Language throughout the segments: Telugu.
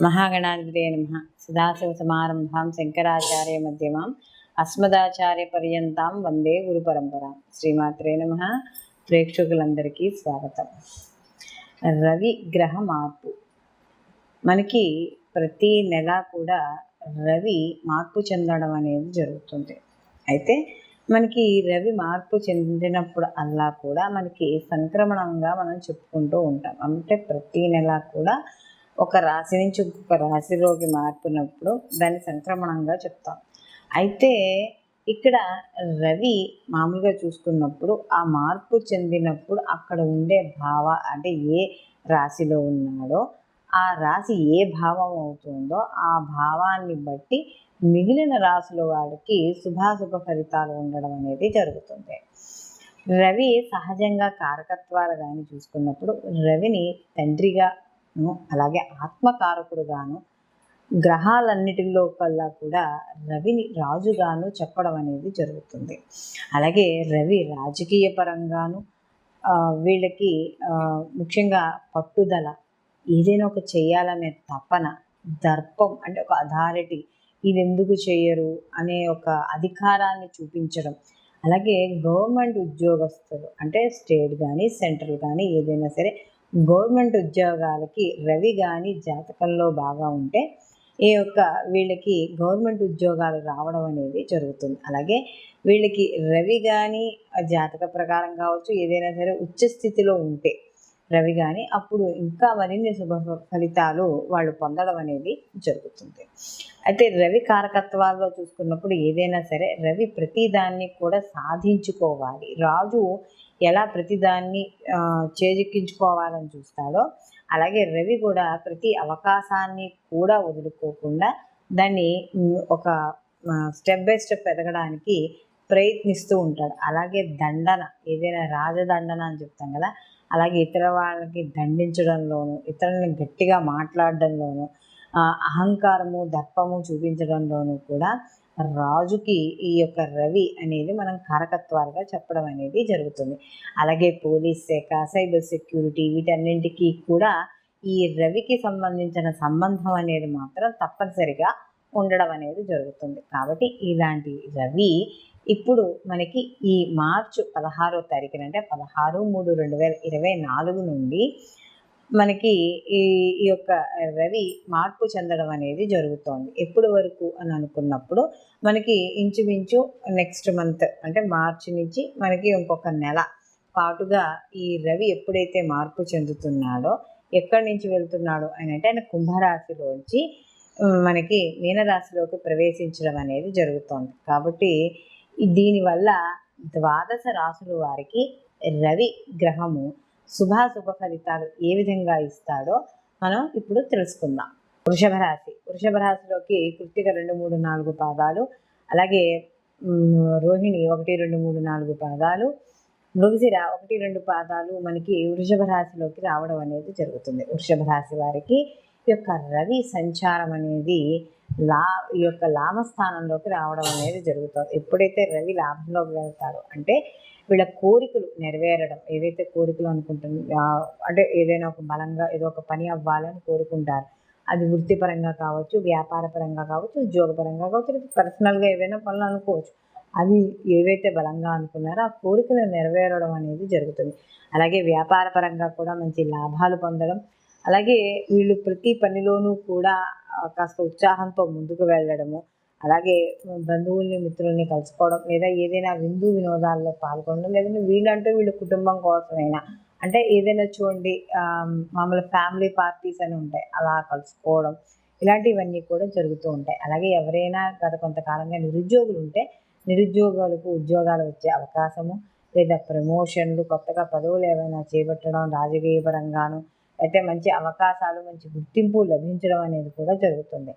మహాగణాధిపతే నమః. సదాశివసమారంభాం శంకరాచార్య మధ్యమాం అస్మదాచార్య పర్యంతాం వందే గురు పరంపరాం. శ్రీమాత్రే నమః. ప్రేక్షకులందరికీ స్వాగతం. రవి గ్రహ మార్పు. మనకి ప్రతి నెల కూడా రవి మార్పు చెందడం అనేది జరుగుతుంది. అయితే మనకి రవి మార్పు చెందినప్పుడు అలా కూడా మనకి సంక్రమణంగా మనం చెప్పుకుంటూ ఉంటాం. అంటే ప్రతి నెల కూడా ఒక రాశి నుంచి ఇంకొక రాశిలోకి మార్పునప్పుడు దాన్ని సంక్రమణంగా చెప్తాం. అయితే ఇక్కడ రవి మామూలుగా చూసుకున్నప్పుడు ఆ మార్పు చెందినప్పుడు అక్కడ ఉండే అంటే ఏ రాశిలో ఉన్నాడో ఆ రాశి ఏ భావం అవుతుందో ఆ భావాన్ని బట్టి మిగిలిన రాశుల వాడికి శుభాశుభ ఫలితాలు ఉండడం అనేది జరుగుతుంది. రవి సహజంగా కారకత్వాలు కానీ చూసుకున్నప్పుడు రవిని తండ్రిగా అలాగే ఆత్మకారకుడుగాను గ్రహాలన్నిటిలో కల్లా కూడా రవిని రాజుగాను చెప్పడం అనేది జరుగుతుంది. అలాగే రవి రాజకీయ పరంగాను వీళ్ళకి ముఖ్యంగా పట్టుదల, ఏదైనా ఒక చేయాలనే తపన, దర్పం అంటే ఒక అథారిటీ, ఇది ఎందుకు చేయరు అనే ఒక అధికారాన్ని చూపించడం. అలాగే గవర్నమెంట్ ఉద్యోగస్తులు అంటే స్టేట్ కానీ సెంట్రల్ కానీ ఏదైనా సరే గవర్నమెంట్ ఉద్యోగాలకి రవి కానీ జాతకంలో బాగా ఉంటే వీళ్ళకి గవర్నమెంట్ ఉద్యోగాలు రావడం అనేది జరుగుతుంది. అలాగే వీళ్ళకి రవి కానీ జాతక ప్రకారం కావచ్చు ఏదైనా సరే ఉచ్చ స్థితిలో ఉంటే రవి కానీ అప్పుడు ఇంకా మరిన్ని శుభ ఫలితాలు వాళ్ళు పొందడం అనేది జరుగుతుంది. అయితే రవి కారకత్వాల్లో చూసుకున్నప్పుడు ఏదైనా సరే రవి ప్రతిదాన్ని కూడా సాధించుకోవాలి. రాజు ఎలా ప్రతిదాన్ని చేజిక్కించుకోవాలని చూస్తాడో అలాగే రవి కూడా ప్రతి అవకాశాన్ని కూడా వదులుకోకుండా దాన్ని ఒక స్టెప్ బై స్టెప్ ఎదగడానికి ప్రయత్నిస్తూ ఉంటాడు. అలాగే దండన, ఏదైనా రాజదండన అని చెప్తాం కదా, అలాగే ఇతర వాళ్ళకి దండించడంలోనూ ఇతరులను గట్టిగా మాట్లాడడంలోనూ అహంకారము దర్పము చూపించడంలోనూ కూడా రాజుకి ఈ యొక్క రవి అనేది మనం కారకత్వాలుగా చెప్పడం అనేది జరుగుతుంది. అలాగే పోలీస్ శాఖ, సైబర్ సెక్యూరిటీ, వీటన్నింటికీ కూడా ఈ రవికి సంబంధించిన సంబంధం అనేది మాత్రం తప్పనిసరిగా ఉండడం అనేది జరుగుతుంది. కాబట్టి ఇలాంటి రవి ఇప్పుడు మనకి ఈ మార్చి 16వ తారీఖున అంటే 16/3/2024 నుండి మనకి ఈ యొక్క రవి మార్పు చెందడం అనేది జరుగుతోంది. ఎప్పటి వరకు అని అనుకున్నప్పుడు మనకి ఇంచుమించు నెక్స్ట్ మంత్ అంటే మార్చి నుంచి మనకి ఇంకొక నెల పాటుగా ఈ రవి ఎప్పుడైతే మార్పు చెందుతున్నాడో ఎక్కడి నుంచి వెళ్తున్నాడో అని అంటే ఆయన కుంభరాశిలోంచి మనకి మీనరాశిలోకి ప్రవేశించడం అనేది జరుగుతోంది. కాబట్టి దీనివల్ల ద్వాదశ రాశుల వారికి రవి గ్రహము శుభాశుభ ఫలితాలు ఏ విధంగా ఇస్తాడో మనం ఇప్పుడు తెలుసుకుందాం. వృషభ రాశిలోకి కృత్తిక 2, 3, 4 పాదాలు, అలాగే రోహిణి 1, 2, 3, 4 పాదాలు, మృగశిర 1, 2 పాదాలు మనకి వృషభ రాశిలోకి రావడం అనేది జరుగుతుంది. వృషభ రాశి వారికి ఈ యొక్క రవి సంచారం అనేది ఈ యొక్క లాభస్థానంలోకి రావడం అనేది జరుగుతుంది. ఎప్పుడైతే రవి లాభంలోకి వెళ్తాడో అంటే వీళ్ళ కోరికలు నెరవేరడం, ఏవైతే కోరికలు అంటే ఏదైనా ఒక బలంగా ఏదో ఒక పని అవ్వాలని కోరుకుంటారు. అది వృత్తిపరంగా కావచ్చు, వ్యాపారపరంగా కావచ్చు, ఉద్యోగపరంగా కావచ్చు, పర్సనల్గా ఏవైనా పనులు అనుకోవచ్చు. అవి ఏవైతే బలంగా అనుకున్నారో ఆ కోరికలు నెరవేరడం అనేది జరుగుతుంది. అలాగే వ్యాపారపరంగా కూడా మంచి లాభాలు పొందడం, అలాగే వీళ్ళు ప్రతి పనిలోనూ కూడా కాస్త ఉత్సాహంతో ముందుకు వెళ్ళడము, అలాగే బంధువుల్ని మిత్రుల్ని కలుసుకోవడం, లేదా ఏదైనా విందు వినోదాల్లో పాల్గొనడం, లేదంటే వీళ్ళ కుటుంబం కోసమైనా అంటే ఏదైనా చూడండి మామూలు ఫ్యామిలీ పార్టీస్ అని ఉంటాయి, అలా కలుసుకోవడం, ఇలాంటివన్నీ కూడా జరుగుతూ ఉంటాయి. అలాగే ఎవరైనా గత కొంతకాలంగా నిరుద్యోగులు ఉంటే నిరుద్యోగులకు ఉద్యోగాలు వచ్చే అవకాశము, లేదా ప్రమోషన్లు, కొత్తగా పదవులు ఏమైనా చేపట్టడం, రాజకీయ పరంగాను అయితే మంచి అవకాశాలు, మంచి గుర్తింపు లభించడం అనేది కూడా జరుగుతుంది.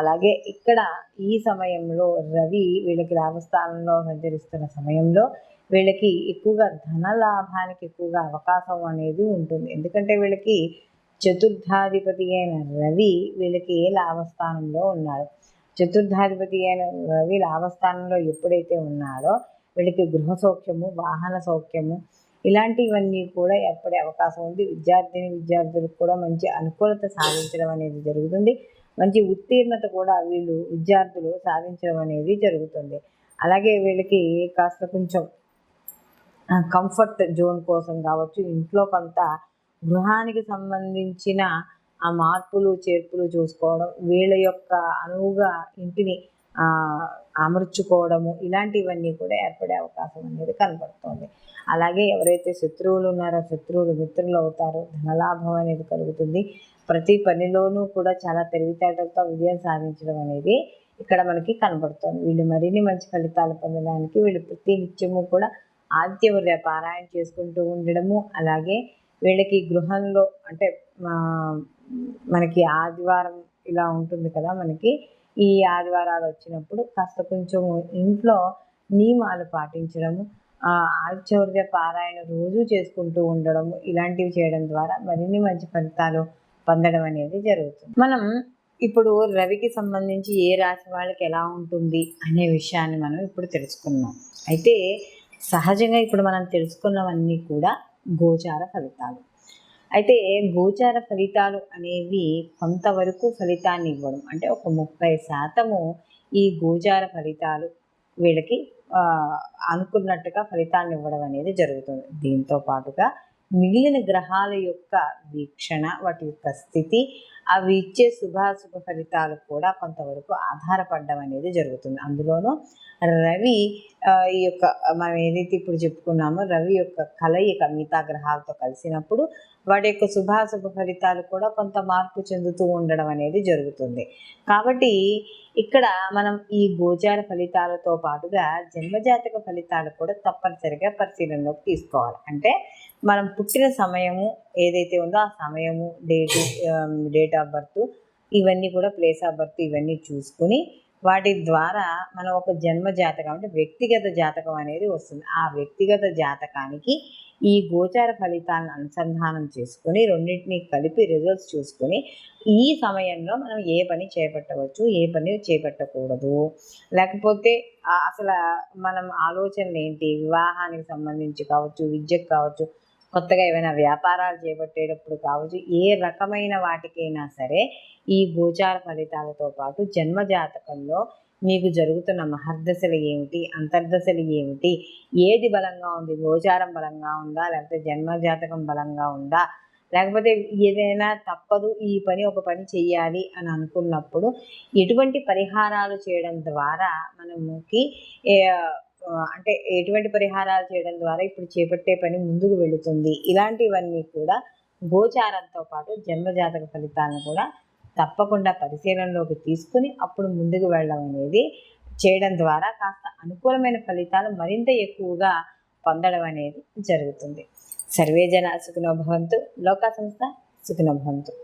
అలాగే ఇక్కడ ఈ సమయంలో రవి వీళ్ళకి లాభస్థానంలో సంచరిస్తున్న సమయంలో వీళ్ళకి ఎక్కువగా ధన లాభానికి ఎక్కువగా అవకాశం అనేది ఉంటుంది. ఎందుకంటే వీళ్ళకి చతుర్థాధిపతి అయిన రవి వీళ్ళకి లాభస్థానంలో ఉన్నాడు. చతుర్థాధిపతి అయిన రవి లాభస్థానంలో ఎప్పుడైతే ఉన్నాడో వీళ్ళకి గృహ సౌఖ్యము, వాహన సౌఖ్యము, ఇలాంటివన్నీ కూడా ఏర్పడే అవకాశం ఉంది. విద్యార్థులకు కూడా మంచి అనుకూలత సాధించడం అనేది జరుగుతుంది. మంచి ఉత్తీర్ణత కూడా విద్యార్థులు సాధించడం అనేది జరుగుతుంది. అలాగే వీళ్ళకి కాస్త కొంచెం కంఫర్ట్ జోన్ కోసం కావచ్చు, ఇంట్లో కొంత గృహానికి సంబంధించిన ఆ మార్పులు చేర్పులు చూసుకోవడం, వీళ్ళ యొక్క అనువుగా ఇంటిని అమర్చుకోవడము, ఇలాంటివన్నీ కూడా ఏర్పడే అవకాశం అనేది కనపడుతుంది. అలాగే ఎవరైతే శత్రువులు ఉన్నారో శత్రువులు మిత్రులు అవుతారు, ధనలాభం అనేది కలుగుతుంది. ప్రతి పనిలోనూ కూడా చాలా తెలివితేటలతో విజయం సాధించడం అనేది ఇక్కడ మనకి కనబడుతుంది. వీళ్ళు మరిన్ని మంచి ఫలితాలు పొందడానికి వీళ్ళు ప్రతి నిత్యము కూడా ఆదిత్య పారాయణ చేసుకుంటూ ఉండడము, అలాగే వీళ్ళకి గృహంలో అంటే మనకి ఆదివారం ఇలా ఉంటుంది కదా, మనకి ఈ ఆదివారాలు వచ్చినప్పుడు కాస్త కొంచెం ఇంట్లో నియమాలు పాటించడము, ఆదిత్య పారాయణ రోజు చేసుకుంటూ ఉండడము, ఇలాంటివి చేయడం ద్వారా మరిన్ని మంచి ఫలితాలు పొందడం అనేది జరుగుతుంది. మనం ఇప్పుడు రవికి సంబంధించి ఏ రాశి వాళ్ళకి ఎలా ఉంటుంది అనే విషయాన్ని మనం ఇప్పుడు తెలుసుకున్నాం. అయితే సహజంగా ఇప్పుడు మనం తెలుసుకున్నవన్నీ కూడా గోచార ఫలితాలు. అయితే గోచార ఫలితాలు అనేవి కొంతవరకు ఫలితాన్ని ఇవ్వడం, అంటే ఒక 30% ఈ గోచార ఫలితాలు వీళ్ళకి అనుకున్నట్టుగా ఫలితాన్ని ఇవ్వడం అనేది జరుగుతుంది. దీంతో పాటుగా మిగిలిన గ్రహాల యొక్క వీక్షణ, వాటి యొక్క స్థితి, అవి ఇచ్చే శుభాశుభ ఫలితాలు కూడా కొంతవరకు ఆధారపడడం అనేది జరుగుతుంది. అందులోనూ రవి ఈ యొక్క మనం ఏదైతే ఇప్పుడు చెప్పుకున్నామో రవి యొక్క కలయిక మిగతా గ్రహాలతో కలిసినప్పుడు వాటి యొక్క శుభాశుభ ఫలితాలు కూడా కొంత మార్పు చెందుతూ ఉండడం అనేది జరుగుతుంది. కాబట్టి ఇక్కడ మనం ఈ గోచార ఫలితాలతో పాటుగా జన్మజాతక ఫలితాలు కూడా తప్పనిసరిగా పరిశీలనలోకి తీసుకోవాలి. అంటే మనం పుట్టిన సమయము ఏదైతే ఉందో ఆ సమయము, డేట్ ఆఫ్ బర్త్, ఇవన్నీ కూడా ప్లేస్ ఆఫ్ బర్త్, ఇవన్నీ చూసుకుని వాటి ద్వారా మనం ఒక జన్మ జాతకం అంటే వ్యక్తిగత జాతకం అనేది వస్తుంది. ఆ వ్యక్తిగత జాతకానికి ఈ గోచార ఫలితాలను అనుసంధానం చేసుకుని రెండింటినీ కలిపి రిజల్ట్స్ చూసుకొని ఈ సమయంలో మనం ఏ పని చేపట్టవచ్చు, ఏ పని చేపట్టకూడదు, లేకపోతే అసలు మనం ఆలోచనలు ఏంటి, వివాహానికి సంబంధించి కావచ్చు, విద్యకు కావచ్చు, కొత్తగా ఏమైనా వ్యాపారాలు చేపట్టేటప్పుడు కావచ్చు, ఏ రకమైన వాటికైనా సరే ఈ గోచార ఫలితాలతో పాటు జన్మజాతకంలో మీకు జరుగుతున్న మహర్దశలు ఏమిటి, అంతర్దశలు ఏమిటి, ఏది బలంగా ఉంది, గోచారం బలంగా ఉందా, లేకపోతే జన్మజాతకం బలంగా ఉందా, లేకపోతే ఏదైనా తప్పదు ఈ పని ఒక పని చెయ్యాలి అని అనుకున్నప్పుడు ఎటువంటి పరిహారాలు చేయడం ద్వారా మనకి అంటే ఎటువంటి పరిహారాలు చేయడం ద్వారా ఇప్పుడు చేపట్టే పని ముందుకు వెళుతుంది, ఇలాంటివన్నీ కూడా గోచారంతో పాటు జన్మజాతక ఫలితాలను కూడా తప్పకుండా పరిశీలనలోకి తీసుకుని అప్పుడు ముందుకు వెళ్ళడం అనేది చేయడం ద్వారా కాస్త అనుకూలమైన ఫలితాలు మరింత ఎక్కువగా పొందడం అనేది జరుగుతుంది. సర్వే జన సుఖినో భవంతు, లోకా సంస్థ సుఖినో భవంతు.